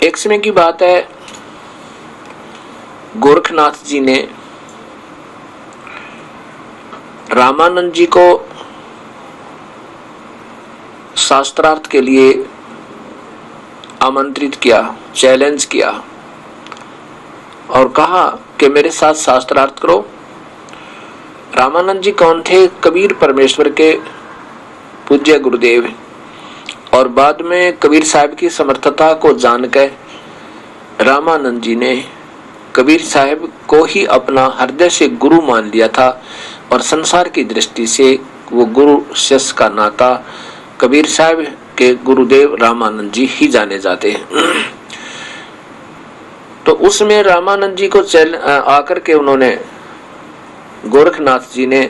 एक समय की बात है, गोरखनाथ जी ने रामानंद जी को शास्त्रार्थ के लिए आमंत्रित किया, चैलेंज किया और कहा कि मेरे साथ शास्त्रार्थ करो। रामानंद जी कौन थे? कबीर परमेश्वर के पूज्य गुरुदेव, और बाद में कबीर साहब की समर्थता को जानकर रामानंद जी ने कबीर साहब को ही अपना हृदय से गुरु मान लिया था और संसार की दृष्टि से वो गुरु शिष्य का नाता कबीर साहब के गुरुदेव रामानंद जी ही जाने जाते हैं। तो उसमें रामानंद जी को आकर के उन्होंने, गोरखनाथ जी ने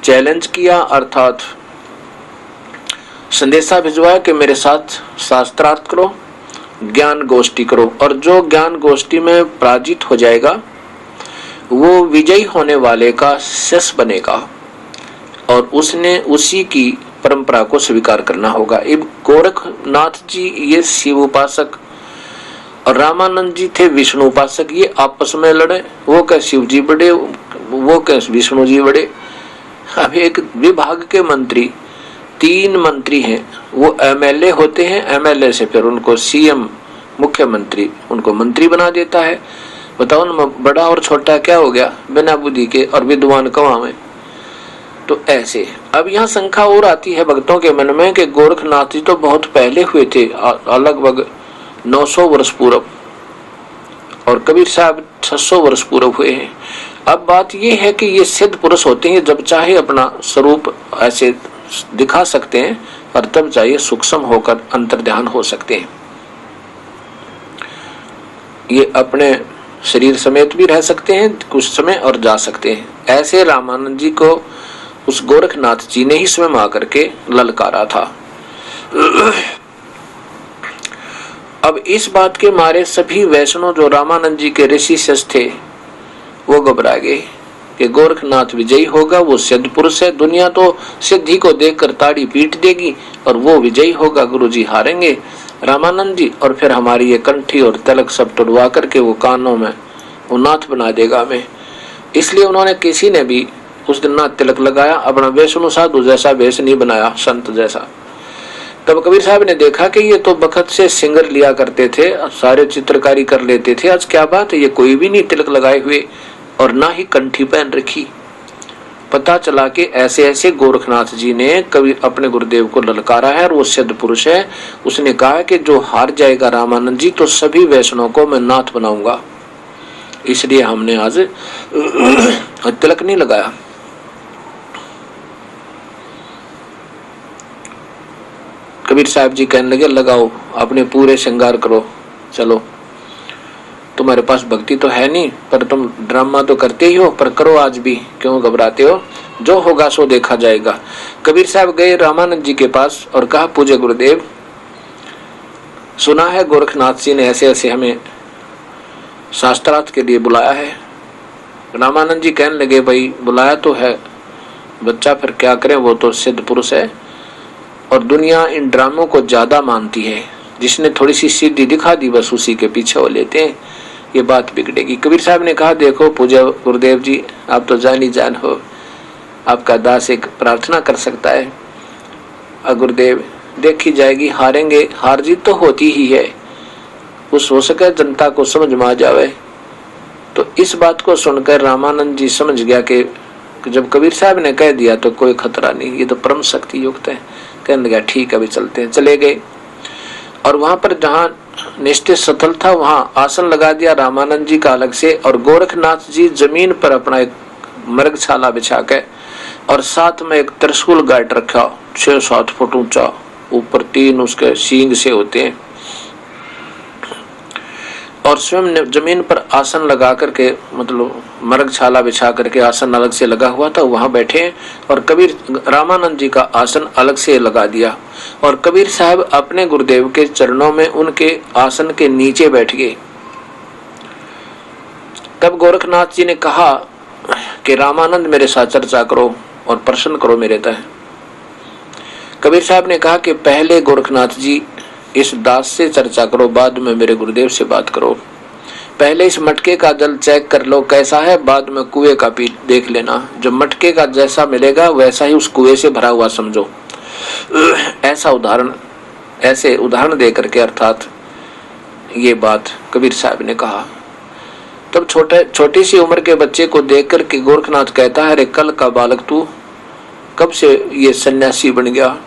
चैलेंज किया, अर्थात संदेशा भिजवाया कि मेरे साथ शास्त्रार्थ करो, ज्ञान गोष्ठी करो, और जो ज्ञान गोष्ठी में पराजित हो जाएगा वो विजयी होने वाले का शिष्य बनेगा और उसने उसी की परंपरा को स्वीकार करना होगा। अब गोरखनाथ जी ये शिव उपासक और रामानंद जी थे विष्णु उपासक, ये आपस में लड़े, वो कह शिव जी बड़े, वो कह विष्णु जी बड़े। अब एक विभाग के मंत्री, 3 मंत्री हैं, वो एमएलए होते हैं, एमएलए से फिर उनको सीएम मुख्यमंत्री उनको मंत्री बना देता है। बताओ ना, बड़ा और छोटा क्या हो गया बिना बुद्धि के, और विद्वान कमावे। तो ऐसे अब यहाँ शंका और आती है भक्तों के मन में कि गोरखनाथ जी तो बहुत पहले हुए थे, लगभग 900 वर्ष पूर्व, और कबीर साहब 600 वर्ष पूर्व हुए हैं। अब बात यह है कि ये सिद्ध पुरुष होते हैं, जब चाहे अपना स्वरूप ऐसे दिखा सकते हैं और तब चाहे सूक्ष्म होकर अंतर्ध्यान हो सकते हैं। ये अपने शरीर समेत भी रह सकते हैं कुछ समय और जा सकते हैं। ऐसे रामानंद जी को उस गोरखनाथ जी ने ही स्वयं आकर के ललकारा था। अब इस बात के मारे सभी वैष्णव जो रामानंद जी के ऋषि शिष्य थे वो घबरा गए कि गोरखनाथ विजयी होगा, वो सिद्ध पुरुष है, दुनिया तो सिद्धि को देखकर ताड़ी पीट देगी और वो विजयी होगा, गुरुजी हारेंगे रामानंद जी, और फिर हमारी ये कंठी और तिलक सब तुड़वा करके वो कानों में वो नाथ बना देगा हमें। इसलिए उन्होंने किसी ने भी उस दिन नाथ तिलक लगाया, अपना वैष्णव साधु जैसा वेश नहीं बनाया, संत जैसा। तब कबीर साहब ने देखा कि ये तो बखत से सिंगर लिया करते थे, सारे चित्रकारी कर लेते थे, आज क्या बात है, ये कोई भी नहीं तिलक लगाए हुए और ना ही कंठी पहन रखी। पता चला कि ऐसे ऐसे गोरखनाथ जी ने कभी अपने गुरुदेव को ललकारा है और वो सिद्ध पुरुष है। उसने कहा कि जो हार जाएगा रामानंद जी तो सभी वैष्णव को मैं नाथ बनाऊंगा, इसलिए हमने आज तिलक नहीं लगाया। कबीर साहब जी कहने लगे लगाओ, अपने पूरे श्रृंगार करो, चलो तुम्हारे पास भक्ति तो है नहीं पर तुम ड्रामा तो करते ही हो, पर करो आज भी, क्यों घबराते हो, जो होगा सो देखा जाएगा। कबीर साहब गए रामानंद जी के पास और कहा पूज्य गुरुदेव, सुना है गोरखनाथ जी ने ऐसे ऐसे हमें शास्त्रार्थ के लिए बुलाया है। रामानंद जी कहने लगे भाई बुलाया तो है बच्चा, फिर क्या करें, वो तो सिद्ध पुरुष है और दुनिया इन ड्रामों को ज्यादा मानती है, जिसने थोड़ी सी सिद्धि दिखा दी बस उसी के पीछे वो लेते हैं, ये बात बिगड़ेगी। कबीर साहब ने कहा देखो पूज्य गुरुदेव जी, आप तो जान ही जान हो, आपका दास एक प्रार्थना कर सकता है। गुरुदेव देखी जाएगी, हारेंगे, हार जीत तो होती ही है, उस हो सके जनता को समझ में आ जावे। तो इस बात को सुनकर रामानंद जी समझ गया कि जब कबीर साहब ने कह दिया तो कोई खतरा नहीं, ये तो परम शक्ति युक्त है। कहने लगा ठीक अभी चलते हैं। चले गए और वहां पर जहां निश्चित स्थल था वहां आसन लगा दिया रामानंद जी का अलग से, और गोरखनाथ जी जमीन पर अपना एक मृगशाला बिछा के और साथ में एक त्रिशूल गाड़ रखा 6-7 फुट ऊंचा, ऊपर 3 उसके सींग से होते हैं, और स्वयं जमीन पर आसन लगा करके, मतलब मृगशाला बिछा करके आसन अलग से लगा हुआ था, वहां बैठे और कबीर रामानंद जी का आसन अलग से लगा दिया और कबीर साहब अपने गुरुदेव के चरणों में उनके आसन के नीचे बैठ गए। तब गोरखनाथ जी ने कहा कि रामानंद मेरे साथ चर्चा करो और प्रश्न करो मेरे तय। कबीर साहब ने कहा कि पहले गोरखनाथ जी इस दास से चर्चा करो, बाद में मेरे गुरुदेव से बात करो। पहले इस मटके का जल चेक कर लो कैसा है, बाद में कुएं का भी देख लेना। जो मटके का जैसा मिलेगा वैसा ही उस कुएं से भरा हुआ समझो। ऐसे उदाहरण दे करके अर्थात ये बात कबीर साहब ने कहा। तब छोटी सी उम्र के बच्चे को देख कर के गोरखनाथ कहता है, अरे कल का बालक तू कब से ये सन्यासी बन गया?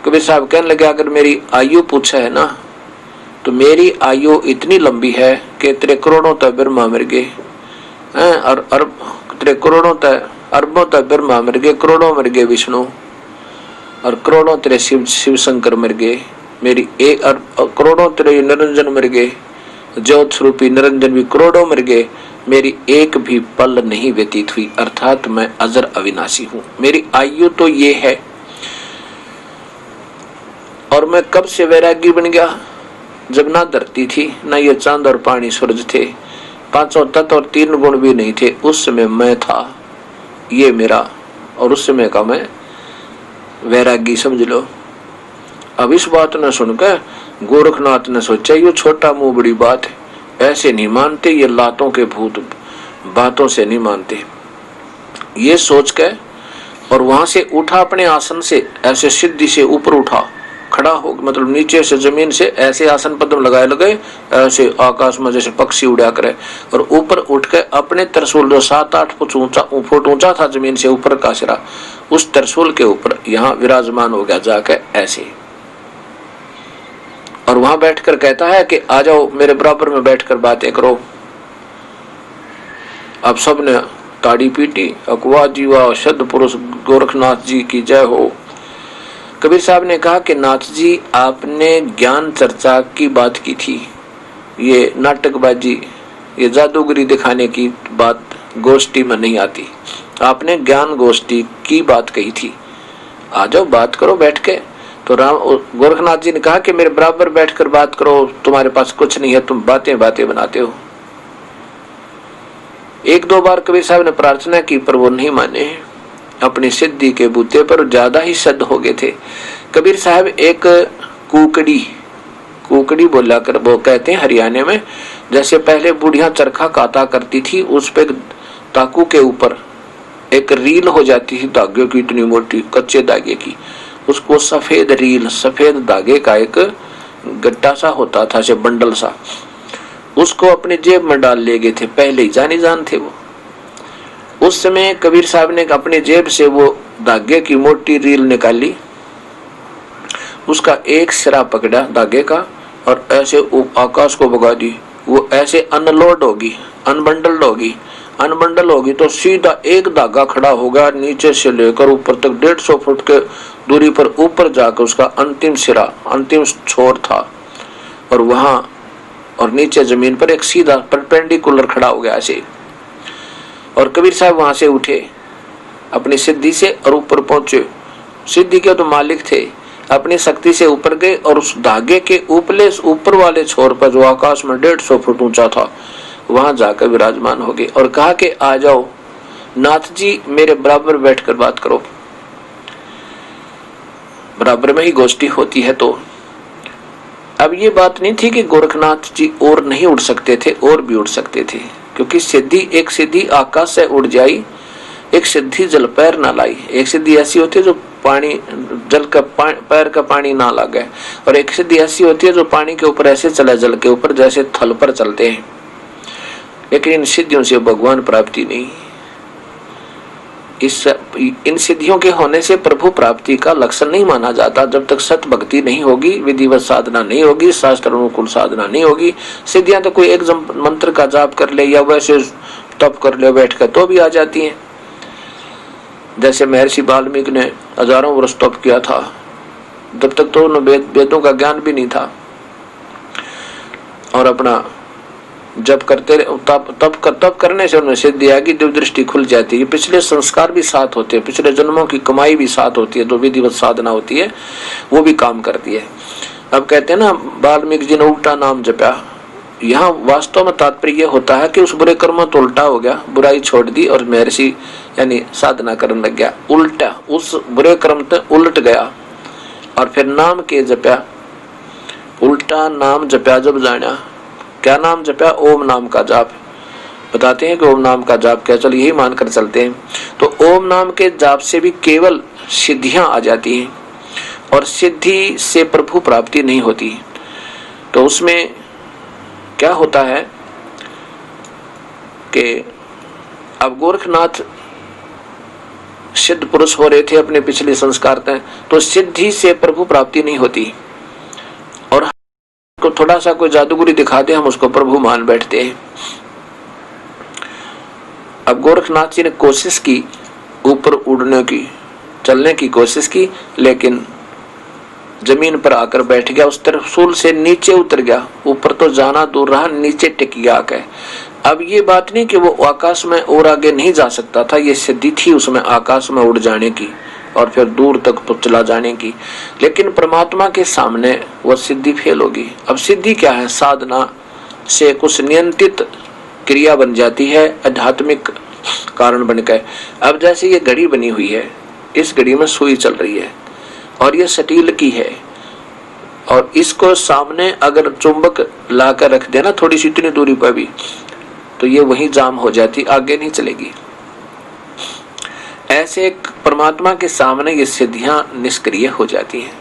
कबीर साहब कहने लगे, अगर मेरी आयु पूछा है ना तो मेरी आयु इतनी लंबी है कि तेरे करोड़ों तक ब्रह्मा मर गए, और तेरे करोड़ों तक अरबों तक ब्रह्मा मर गए, करोड़ों मर गए विष्णु, और करोड़ों तेरे शिव शंकर मर गए, मेरी एक करोड़ों तेरे निरंजन मर गए, ज्योत स्वरूपी निरंजन भी करोड़ों मर गए, मेरी एक भी पल नहीं व्यतीत हुई, अर्थात मैं अजर अविनाशी हूँ। मेरी आयु तो ये है, और मैं कब से वैरागी बन गया? जब ना धरती थी, ना ये चांद और पानी सूरज थे, पांचों तत्व और 3 गुण भी नहीं थे, उस समय मैं था, ये मेरा, और उस समय का मैं वैरागी समझ लो। अब इस बात ने सुनकर गोरखनाथ ने सोचा, ये छोटा मुंह बड़ी बात है, ऐसे नहीं मानते ये लातों के भूत, बातों से नहीं मानते। ये सोच के और वहां से उठा, अपने आसन से ऐसे सिद्धि से ऊपर उठा, खड़ा हो, मतलब नीचे से जमीन से ऐसे आसन पद्म लगाए ऐसे आकाश में जैसे पक्षी उड़ा करे, और ऊपर उठ के अपने त्रिशूल जो 7-8 फुट ऊंचा था जमीन से ऊपर का सिरा, उस त्रिशूल के ऊपर यहाँ विराजमान हो गया जाके ऐसे, और वहां बैठकर कहता है कि आ जाओ मेरे बराबर में बैठकर बातें करो। अब सबने ताड़ी पीटी, अकवा जीवा शब्द पुरुष गोरखनाथ जी की जय हो। कबीर साहब ने कहा कि नाथ जी, आपने ज्ञान चर्चा की बात की थी, ये नाटकबाजी, ये जादूगरी दिखाने की बात गोष्ठी में नहीं आती, आपने ज्ञान गोष्ठी की बात कही थी, आ जाओ बात करो बैठ के। तो गोरखनाथ जी ने कहा कि मेरे बराबर बैठकर बात करो, तुम्हारे पास कुछ नहीं है, तुम बातें बनाते हो। 1-2 बार कबीर साहब ने प्रार्थना की, पर वो नहीं माने, अपनी सिद्धि के बूते पर ज्यादा ही सद हो गए थे। कबीर साहब एक कुकड़ी बोला कर, वो कहते हैं हरियाणा में, जैसे पहले बुढ़िया चरखा काटा करती थी, उस पे ताकू के ऊपर एक रील हो जाती थी धागे की, इतनी मोटी कच्चे धागे की, उसको सफेद रील, सफेद धागे का एक गट्टा सा होता था, से बंडल सा, उसको अपने जेब में डाल ले गए थे, पहले ही जान थे वो। उस समय कबीर साहब ने अपने जेब से वो धागे की मोटी रील निकाली, उसका एक सिरा पकड़ा धागे का, और ऐसे आकाश को भगा दी, वो ऐसे अनलोड होगी, अनबंडल होगी तो सीधा एक धागा खड़ा होगा, नीचे से लेकर ऊपर तक 150 फुट के दूरी पर ऊपर जाकर उसका अंतिम सिरा, अंतिम छोर था, और वहां और नीचे जमीन पर एक सीधा परपेंडिकुलर खड़ा हो गया ऐसे। और कबीर साहब वहां से उठे अपनी सिद्धि से और ऊपर पहुंचे, सिद्धि के तो मालिक थे, अपनी शक्ति से ऊपर गए, और उस धागे के ऊपर वाले छोर पर जो आकाश में 150 फुट ऊंचा था, वहां जाकर विराजमान हो गए, और कहा कि आ जाओ नाथ जी, मेरे बराबर बैठकर बात करो। बराबर में ही गोष्ठी होती है। तो अब ये बात नहीं थी कि गोरखनाथ जी और नहीं उड़ सकते थे, और भी उड़ सकते थे, क्योंकि एक सिद्धि आकाश से उड़ जाई, एक सिद्धि जल पैर ना लाई। एक सिद्धि ऐसी होती है जो पानी जल का पैर का पानी ना लगे, और एक सिद्धि ऐसी होती है जो पानी के ऊपर ऐसे चला, जल के ऊपर जैसे थल पर चलते हैं। लेकिन इन सिद्धियों से भगवान प्राप्ति नहीं। इन सिद्धियों के होने से प्रभु प्राप्ति का लक्षण नहीं माना जाता। जब तक सत भक्ति नहीं होगी, विधिवत साधना नहीं होगी, शास्त्र अनुकूल साधना नहीं होगी। सिद्धियां तो कोई एक मंत्र का जाप कर ले या वैसे तप कर ले बैठ कर तो भी आ जाती हैं। जैसे महर्षि वाल्मीकि ने हजारों वर्ष तप किया था, जब तक तो उन्हें वेदों का ज्ञान भी नहीं था, और अपना जब करते तप करने से उनमें सिद्धि आएगी, दिव्य दृष्टि खुल जाती है। पिछले संस्कार भी साथ होते हैं, पिछले जन्मों की कमाई भी साथ होती है, जो विधिवत साधना होती है वो भी काम करती है। अब कहते हैं ना, वाल्मीकि जी ने उल्टा नाम जपा। यहाँ वास्तव में तात्पर्य होता है कि उस बुरे कर्म तो उल्टा हो गया, बुराई छोड़ दी और महर्षि यानी साधना करने लग गया। उल्टा उस बुरे कर्म तो उलट गया और फिर नाम के जपा, उल्टा नाम जपया जब जाना। क्या नाम जपया? ओम नाम का जाप। बताते हैं कि ओम नाम का जाप क्या, चल यही मानकर चलते हैं। तो ओम नाम के जाप से भी केवल सिद्धियां आ जाती हैं और सिद्धि से प्रभु प्राप्ति नहीं होती। तो उसमें क्या होता है कि अब गोरखनाथ सिद्ध पुरुष हो रहे थे अपने पिछले संस्कार तय, तो सिद्धि से प्रभु प्राप्ति नहीं होती और को थोड़ा सा कोई जादूगरी दिखा दे हम उसको प्रभु मान बैठते हैं। अब गोरखनाथ जी ने कोशिश की ऊपर उड़ने की, चलने की कोशिश की, लेकिन जमीन पर आकर बैठ गया, उस त्रिशूल से नीचे उतर गया। ऊपर तो जाना दूर रहा, नीचे टिक गया आकर। अब ये बात नहीं कि वो आकाश में और आगे नहीं जा सकता था, ये सिद्धि थी उसमें आकाश में उड़ जाने की और फिर दूर तक चला जाने की, लेकिन परमात्मा के सामने वो सिद्धि फेल होगी। अब सिद्धि क्या है? साधना से कुछ नियंत्रित क्रिया बन जाती है, आध्यात्मिक कारण बनकर। अब जैसे ये घड़ी बनी हुई है, इस घड़ी में सुई चल रही है और ये स्टील की है और इसको सामने अगर चुंबक लाकर रख देना थोड़ी सी इतनी दूरी पर भी, तो ये वहीं जाम हो जाती, आगे नहीं चलेगी। ऐसे परमात्मा के सामने ये सिद्धियां निष्क्रिय हो जाती हैं।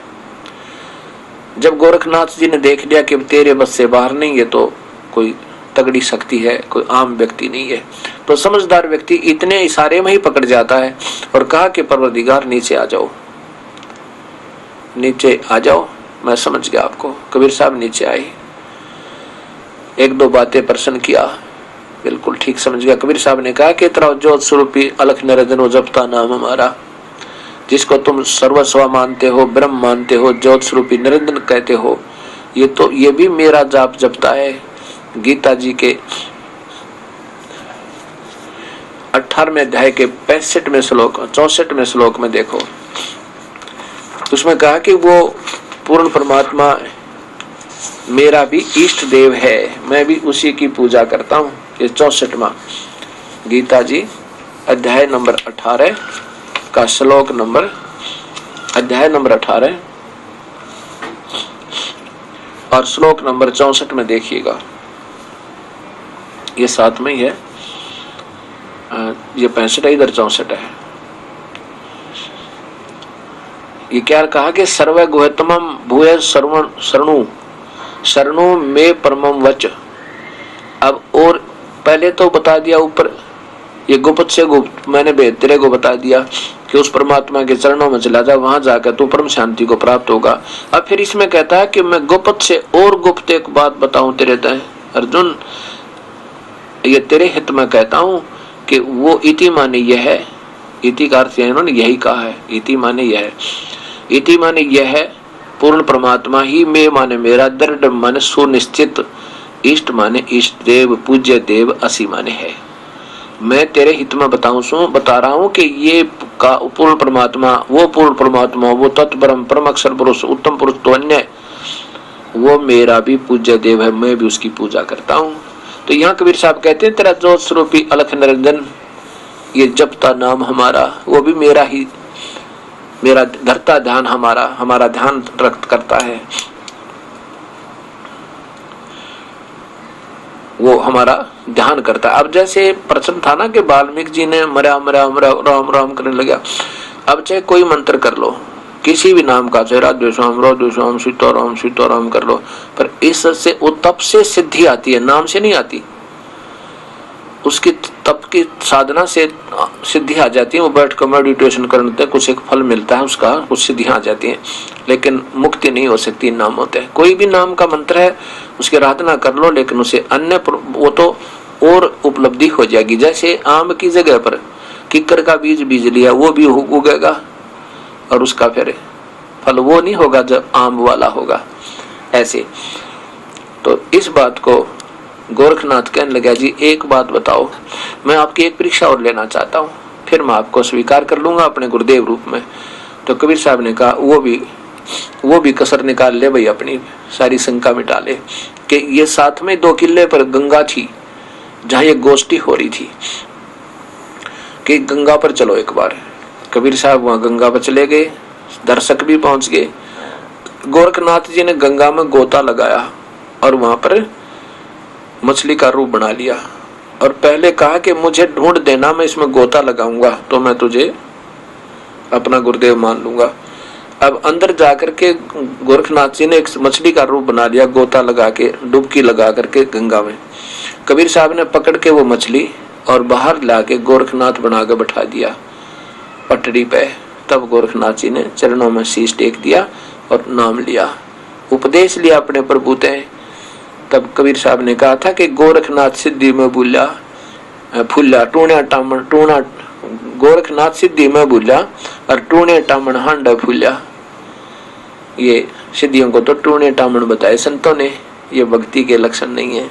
जब गोरखनाथ जी ने देख लिया कि तेरे बस से बाहर नहीं, ये तो कोई तगड़ी शक्ति है, कोई आम व्यक्ति नहीं है, तो समझदार व्यक्ति इतने इशारे में ही पकड़ जाता है और कहा कि परवरदिगार नीचे आ जाओ, नीचे आ जाओ, मैं समझ गया आपको। कबीर साहब नीचे आए, एक दो बातें प्रश्न किया, बिल्कुल ठीक समझ गया। कबीर साहब ने कहा कि तेरा ज्योत स्वरूपी अलख निरंजन जपता नाम हमारा, जिसको तुम सर्वस्व मानते हो, ब्रह्म मानते हो, ज्योत स्वरूपी निरंजन कहते हो, ये भी मेरा जाप जपता है। गीता जी के 18वें अध्याय के 65वें श्लोक 64वें श्लोक में देखो, उसमें कहा कि वो पूर्ण परमात्मा मेरा भी इष्ट देव है, मैं भी उसी की पूजा करता हूँ। ये 64वां गीता जी अध्याय नंबर 18 का श्लोक नंबर, अध्याय नंबर 18 और श्लोक नंबर 64 में देखिएगा। ये साथ में ही है, ये 65 है, इधर 64 है। ये क्या कहा कि सर्व गुहतमम भूय शरणु शरणु में परमम वच। अब और पहले तो बता दिया ऊपर, ये गुप्त से गुप्त मैंने तेरे को बता दिया कि उस परमात्मा के चरणों में चला जा, वहां जाकर तू परम शांति को प्राप्त होगा। अब फिर इसमें कहता है कि मैं गुप्त से और गुप्त एक बात बताऊं तेरे तय अर्जुन, ये तेरे हित में कहता हूं कि वो इति माने यह है, इति का अर्थ इन्होंने यही कहा है, इति माने यह है, इति माने यह है पूर्ण परमात्मा ही, मैं माने मेरा, दृढ़ मन सुनिश्चित, इष्ट माने इष्ट देव, पूज्य देव असी माने है। मैं तेरे हित में बता रहा हूं कि ये का पूर्ण परमात्मा, वो पूर्ण परमात्मा, वो तत्परम परम अक्षर पुरुष उत्तम पुरुष तो अन्य, वो मेरा भी पूज्य देव है, मैं भी उसकी पूजा करता हूं। तो यहाँ कबीर साहब कहते हैं तेरा ज्योत स्वरूपी अलख निरंजन ये जपता नाम हमारा, वो भी मेरा ही, मेरा धरता ध्यान, हमारा ध्यान रक्त करता है, वो हमारा ध्यान करता है। अब जैसे प्रश्न था ना कि वाल्मीकि जी ने मरा मरा मरा राम राम करने लगा। अब चाहे कोई मंत्र कर लो, किसी भी नाम का, चाहे राधेश्याम सीताराम सीताराम कर लो, पर इससे वो तप से सिद्धि आती है, नाम से नहीं आती। उसकी तप की साधना से सिद्धि आ जाती है, वो बैठ कर मेडिटेशन करने तक कुछ एक फल मिलता है, उसका कुछ सिद्धियां आ जाती हैं, लेकिन मुक्ति नहीं हो सकती नाम होते हैं। कोई भी नाम का मंत्र है उसकी आराधना कर लो, लेकिन उसे अन्य वो तो और उपलब्धि हो जाएगी। जैसे आम की जगह पर किक्कर का बीज लिया, वो भी उगेगा और उसका फिर फल वो नहीं होगा जब आम वाला होगा। ऐसे तो इस बात को गोरखनाथ कहने लगा, जी एक बात बताओ, मैं आपकी एक परीक्षा और लेना चाहता हूँ, फिर मैं आपको स्वीकार कर लूंगा अपने गुरुदेव रूप में। तो कबीर साहब ने कहा वो भी कसर निकाल ले भाई, अपनी सारी शंका मिटा ले कि ये साथ में 2 किले पर गंगा थी जहाँ ये गोष्ठी हो रही थी कि गंगा पर चलो एक बार। कबीर साहब वहां गंगा पर चले गए, दर्शक भी पहुंच गए, गोरखनाथ जी ने गंगा में गोता लगाया और वहां पर मछली का रूप बना लिया और पहले कहा कि मुझे ढूंढ देना, मैं इसमें गोता लगाऊंगा तो मैं तुझे अपना गुरुदेव मान लूंगा। अब अंदर जाकर के गोरखनाथ जी ने एक मछली का रूप बना लिया, गोता लगा के, डुबकी लगा करके गंगा में। कबीर साहब ने पकड़ के वो मछली और बाहर लाके गोरखनाथ बना के बैठा दिया पटड़ी पे। तब गोरखनाथ जी ने चरणों में शीश टेक दिया और नाम लिया, उपदेश लिया अपने प्रभु ते। तब कबीर साहब ने कहा था कि गोरखनाथ सिद्धि में भूला फूला टूणा टामन टूणा, गोरखनाथ सिद्धि में भूला और टूणे टामन हांडा फूला। ये सिद्धियों को तो टूणे टामन बताए संतों ने, ये भक्ति के लक्षण नहीं है।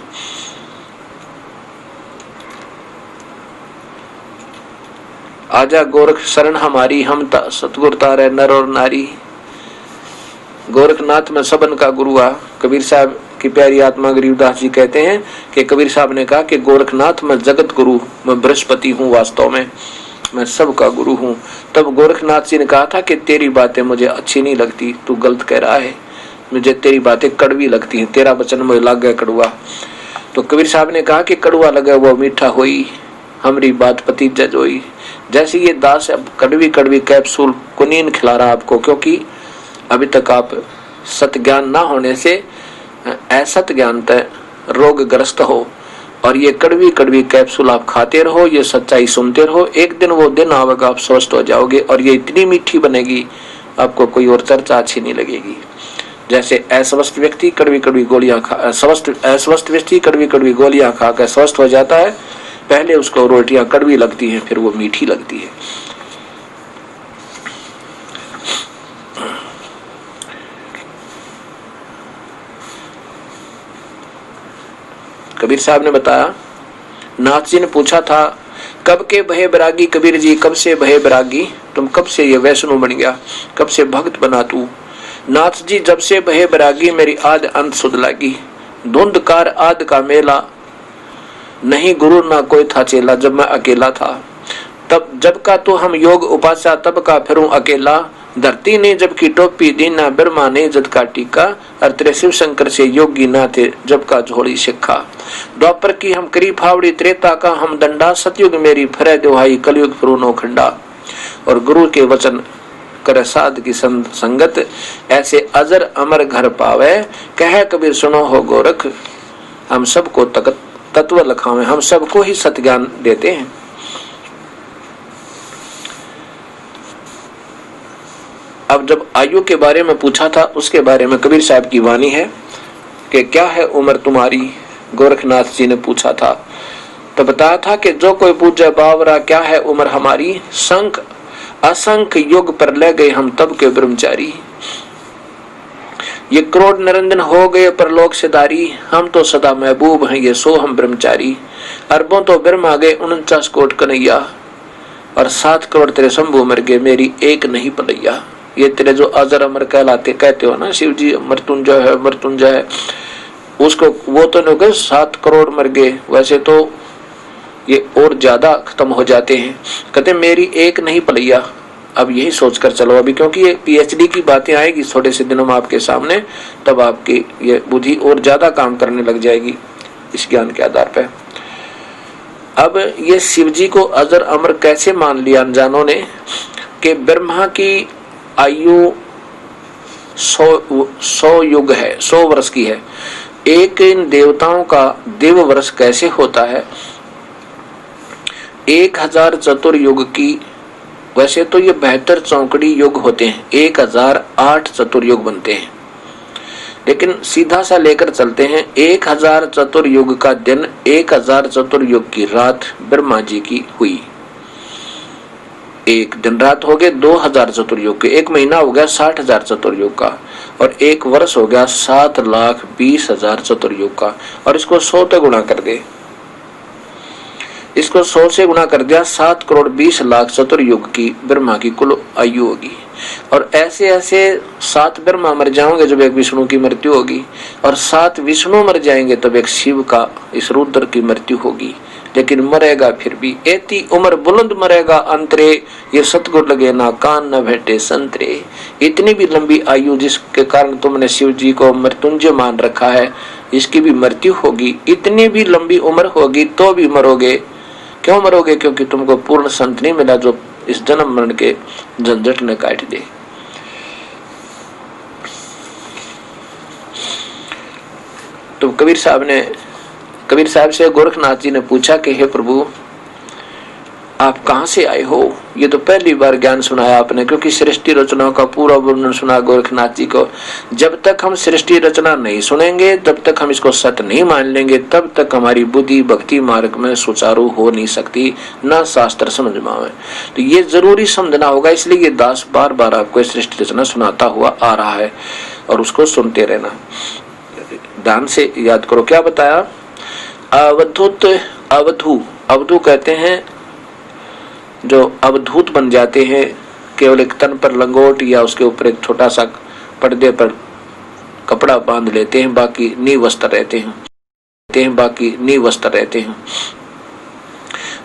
आजा गोरख शरण हमारी, हम सतगुरु तारे नर और नारी। गोरखनाथ में सबन का गुरु आ। कबीर साहब की प्यारी आत्मा गरीबदास जी कहते हैं कि कबीर साहब ने कहा कि गोरखनाथ मैं जगत गुरु, मैं बृहस्पति हूँ, वास्तव में मैं सबका गुरु हूँ। तब गोरखनाथ जी ने कहा था कि तेरी बातें मुझे अच्छी नहीं लगती, तू गलत कह रहा है, मुझे तेरी बातें कड़वी लगती हैं, तेरा वचन मुझे लग गया कड़वा। तो कबीर साहब ने कहा कि कड़वा लगा वो मीठा होई, हमारी बात पति जज होई। जैसे ये दास अब कड़वी कड़वी कैप्सूल कुनीन खिला रहा आपको, क्योंकि अभी तक आप सत्य ज्ञान ना होने से असत ज्ञान तय रोगग्रस्त हो, और ये कड़वी कड़वी कैप्सूल आप खाते रहो, ये सच्चाई सुनते रहो, एक दिन वो दिन आवेगा आप स्वस्थ हो जाओगे और ये इतनी मीठी बनेगी आपको कोई और चर्चा अच्छी नहीं लगेगी। जैसे अस्वस्थ व्यक्ति कड़वी कड़वी गोलियां खा अस्वस्थ व्यक्ति कड़वी कड़वी गोलियां खा कर स्वस्थ हो जाता है, पहले उसको रोटियां कड़वी लगती हैं, फिर वो मीठी लगती है। कबीर साहब ने बताया, नाथ जी ने पूछा था कब के भय बैरागी, कबीर जी कब से भय बैरागी, तुम कब से ये वैष्णव बन गया, कब से भक्त बना तू। नाथ जी जब से भय बैरागी मेरी आद अंत सुध लागी, धुंधकार आद का मेला, नहीं गुरु ना कोई था चेला, जब मैं अकेला था। तब जब का तो हम योग उपासा, तब का फिरूं अकेला, धरती ने जब की टोपी दीना, ब्रह्मा ने जद का टीका, और तेरे शिव शंकर से योगी ना थे, जब का झोली सिक्खा। द्वापर की हम करी फावड़ी, त्रेता का हम दंडा, सतयुग मेरी फरे दुहाई, कलयुग फिरू नौखंडा। और गुरु के वचन कर साध की संगत, ऐसे अजर अमर घर पावे, कह कबीर सुनो हो गोरख, हम सबको तत्व लखावे, हम सबको ही सत्य ज्ञान देते हैं। अब जब आयु के बारे में पूछा था, उसके बारे में कबीर साहब की वाणी है कि क्या है उम्र तुम्हारी, गोरखनाथ जी ने पूछा था। तो बताया था कि जो कोई पूछे बावरा क्या है उम्र हमारी, संख असंख्य युग पर ले गए हम तब के ब्रह्मचारी। ये करोड़ निरंजन हो गए परलोक से दारी, हम तो सदा महबूब हैं ये सो हम ब्रह्मचारी। अरबों तो ब्रह्मा गए 49 कोट कन्हैया, और 7 करोड़ तेरे शंभु मर गए मेरी एक नहीं पलैया। ये तेरे जो अजर अमर कहलाते कहते हो ना शिव जी, मृत्युंजय है मृत्युंजय है, उसको वो तो नहीं कहे 7 करोड़ मर गए, वैसे तो ये और ज्यादा खत्म हो जाते हैं। कहते मेरी एक नहीं पलैया। अब यही सोचकर चलो अभी, क्योंकि ये पीएचडी की बातें आएगी थोड़े से दिनों में आपके सामने, तब आपकी ये बुद्धि और ज्यादा काम करने लग जाएगी इस ज्ञान के आधार पर। अब ये शिव जी को अजर अमर कैसे मान लिया अनजानों ने, कि ब्रह्मा की आयु 100 युग है, 100 वर्ष की है। एक इन देवताओं का देव वर्ष कैसे होता है, 1000 चतुर्युग की, वैसे तो ये 72 चौकड़ी युग होते हैं, 1008 चतुर्युग बनते हैं, लेकिन सीधा सा लेकर चलते हैं। 1000 चतुर्युग का दिन, 1000 चतुर्युग की रात ब्रह्मा जी की हुई। एक दिन रात हो गए 2000 चतुर्युग के, एक महीना हो गया 60,000 चतुर्युग का, और एक वर्ष हो गया 7,20,000 चतुर्युग का। और इसको 100 से गुणा कर दे, इसको 100 से गुणा कर दिया, 7 करोड़ 20 लाख चतुर्युग की ब्रह्मा की कुल आयु होगी। और ऐसे ऐसे 7 ब्रह्मा मर जाओगे जब एक विष्णु की मृत्यु होगी, और 7 विष्णु मर जाएंगे तब एक शिव का, इस रुद्र की मृत्यु होगी। लेकिन मरेगा फिर भी। एती उम्र बुलंद मरेगा अंतरे, ये सतगुर लगे ना कान न भेटे संतरे। इतनी भी लंबी आयु जिसके कारण तुमने शिव जी को मृत्युंजय मान रखा है, इसकी भी मृत्यु होगी। इतनी भी लंबी उम्र होगी तो भी मरोगे। क्यों मरोगे? क्योंकि तुमको पूर्ण संत नहीं मिला जो इस जन्म मरण के झंझट न काट दे। तो कबीर साहब से गोरखनाथ जी ने पूछा कि हे प्रभु, आप कहां से आए हो? ये तो पहली बार ज्ञान सुनाया आपने, क्योंकि सृष्टि रचनाओं का पूरा वर्णन सुना गोरखनाथ जी को। जब तक हम सृष्टि रचना नहीं सुनेंगे, तब तक हम इसको सत्य नहीं मान लेंगे, तब तक हमारी बुद्धि भक्ति मार्ग में सुचारू हो नहीं सकती, ना शास्त्र समझ में आवे। तो ये जरूरी समझना होगा, इसलिए ये दास बार बार आपको सृष्टि रचना सुनाता हुआ आ रहा है और उसको सुनते रहना। ध्यान से याद करो क्या बताया। अवधूत, अवधू कहते हैं जो अवधूत बन जाते हैं, केवल एक तन पर लंगोट या उसके ऊपर एक छोटा सा पर्दे पर कपड़ा बांध लेते हैं, बाकी निवस्त्र रहते हैं,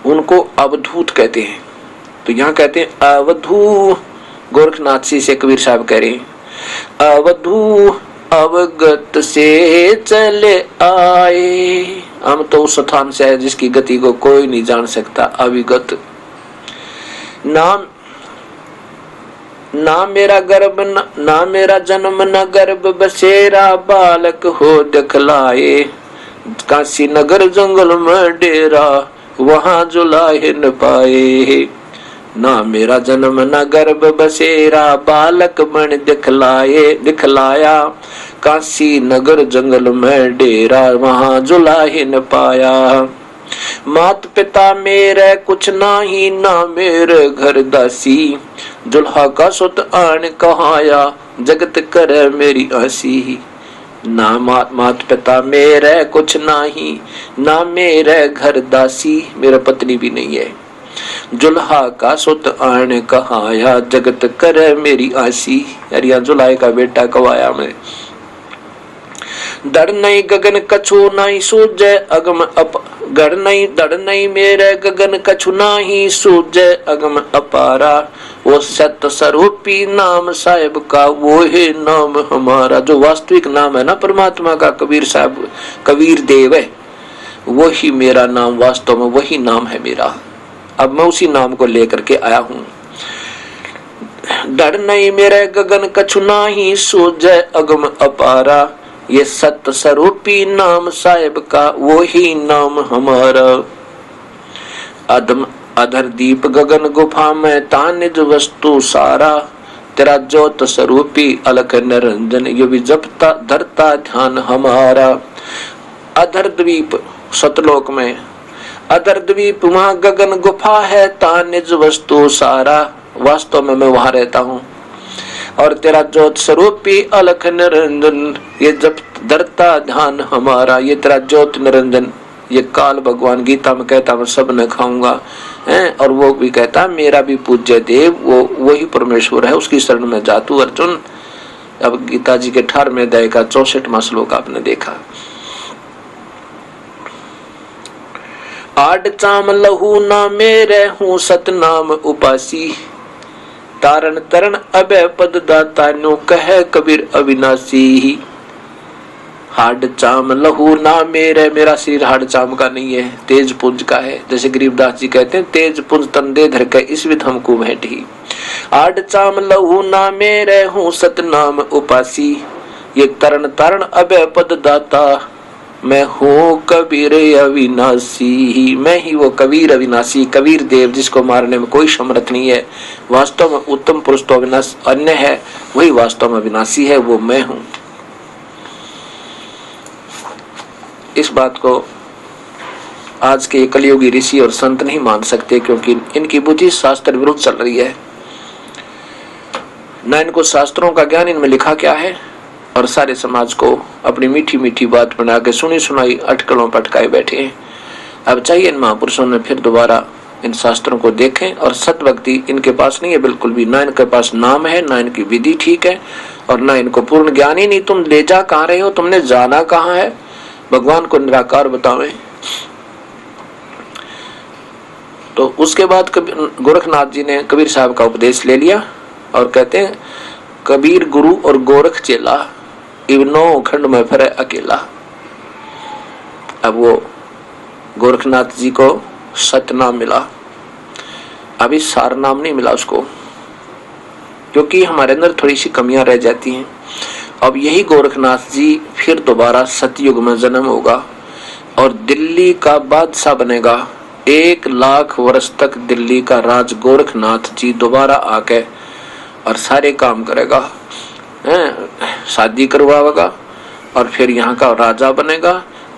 उनको अवधूत कहते हैं। तो यहाँ कहते हैं अवधू। गोरखनाथ जी से कबीर साहब कह रहे हैं अवधू अवगत से चले आए। हम तो उस स्थान से है जिसकी गति को कोई नहीं जान सकता, अविगत। ना मेरा गर्भ ना मेरा जन्म न गर्भ बसेरा, बालक हो दिखलाए। काशी नगर जंगल में डेरा, वहां जुलाए न पाए। ना मेरा जन्म न गर्भ बसेरा, बालक बन दिखलाया। काशी नगर जंगल में डेरा, वहां जुलाए न पाया। मात पिता मेरे कुछ नाही, ना मेरे घर दासी। दुल्हा का सुत आन कहाया, जगत करे मेरी आसी। ना मात पिता मेरे कुछ नाही, ना मेरे घर दासी, मेरा पत्नी भी नहीं है। जुल्हा का सुत आन कहाया, जगत करे मेरी आसी। यार जुल्हा का बेटा कवाया में। दड़ नहीं गगन कछु नहीं सूझे अगम गढ़ नहीं दड़ नहीं मेरे गगन कछु नहीं सूझे अगम अपारा। वो सत्य स्वरूपी नाम साहिब का, वो है नाम हमारा। जो वास्तविक नाम है ना परमात्मा का, कबीर साहब कबीर देव है, वही मेरा नाम, वास्तव में वही नाम है मेरा। अब मैं उसी नाम को लेकर के आया हूँ। डर नहीं मेरे गगन कछु नाही सूझे अगम अपारा। ये सत्य स्वरूपी नाम साहिब का, वो ही नाम हमारा। अधर दीप गगन गुफा में तानिज वस्तु सारा। तेरा ज्योत स्वरूपी अलख निरंजन, ये भी जपता धरता ध्यान हमारा। अधर द्वीप सतलोक में, अधर द्वीप वहां गगन गुफा है, तानिज वस्तु सारा। वास्तव में मैं वहां रहता हूँ। और तेरा ज्योत स्वरूपी अलख निरंजन, ये जब धरता ध्यान हमारा। ये तेरा ज्योत निरंजन, ये काल भगवान गीता में कहता मैं सब न खाऊंगा है, और वो भी कहता मेरा भी पूज्य देव वो वही परमेश्वर है, उसकी शरण में जा तू अर्जुन। अब गीता जी के 18वें अध्याय का 64वां श्लोक आपने देखा। आड चाम लहू ना मेरे हूँ सतनाम उपासी। तारण तरण अभय पद दाता नो कहे कबीर अविनाशी। हाड चाम लहू ना मेरे, मेरा शरीर हाड चाम का नहीं है, तेज पुंज का है। जैसे गरीबदास जी कहते हैं तेज पुंज तन दे धर के इस विध हमको भेंटी। आड चाम लहू ना मेरे हूँ सतनाम उपासी। ये तरण तरण अभय पद दाता, मैं हूँ कबीर अविनाशी। मैं ही वो कबीर अविनाशी, कबीर देव जिसको मारने में कोई समर्थ नहीं है। वास्तव में उत्तम पुरुष तो अविनाश अन्य है, वही वास्तव में अविनाशी है, वो मैं हूँ। इस बात को आज के कलयुगी ऋषि और संत नहीं मान सकते, क्योंकि इनकी बुद्धि शास्त्र विरुद्ध चल रही है। न इनको शास्त्रों का ज्ञान इनमें लिखा क्या है, और सारे समाज को अपनी मीठी मीठी बात बना के सुनी सुनाई अटकलों पटकाए बैठे हैं। अब चाहिए इन महापुरुषों ने फिर दोबारा इन शास्त्रों को देखें, और सतभक्ति इनके पास नहीं है बिल्कुल भी। ना इनके पास नाम है, ना इनकी विधि ठीक है, और ना इनको पूर्ण ज्ञान ही नहीं। तुम ले जा कहाँ रहे हो, तुमने जाना कहाँ है? भगवान को निराकार बतावे। तो उसके बाद गोरखनाथ जी ने कबीर साहब का उपदेश ले लिया और कहते हैं कबीर गुरु और गोरख चेला, इवनो खंड में फिर अकेला। अब वो गोरखनाथ जी को सतनाम मिला, अभी सार नाम नहीं मिला उसको, क्योंकि हमारे अंदर थोड़ी सी कमियां रह जाती हैं। अब यही गोरखनाथ जी फिर दोबारा सतयुग में जन्म होगा और दिल्ली का बादशाह बनेगा। 1 लाख वर्ष तक दिल्ली का राज गोरखनाथ जी दोबारा आके और सारे काम करेगा, शादी करवाएगा और फिर यहाँ का राजा बनेगा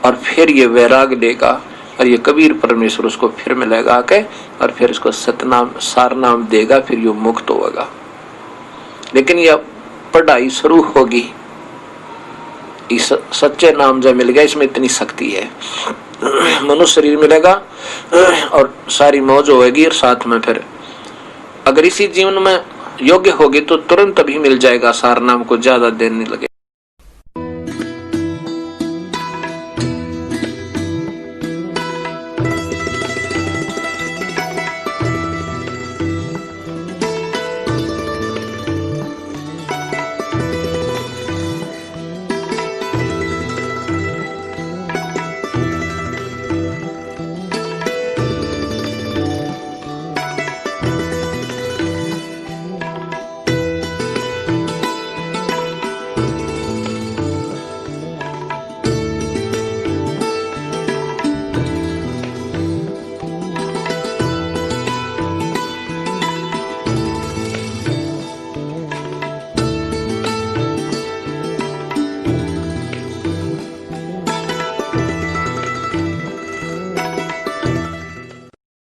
और फिर ये वैराग लेगा और ये कबीर परमेश्वर उसको फिर मिलेगा आके और फिर इसको सतनाम सार नाम देगा, फिर ये मुक्त होगा। लेकिन यह पढ़ाई शुरू होगी, इस सच्चे नाम जब मिल गया, इसमें इतनी शक्ति है, मनुष्य शरीर मिलेगा और सारी मौज होगी। और साथ में फिर अगर इसी जीवन में योग्य होगी तो तुरंत अभी मिल जाएगा सार नाम को, ज्यादा देर नहीं लगेगा।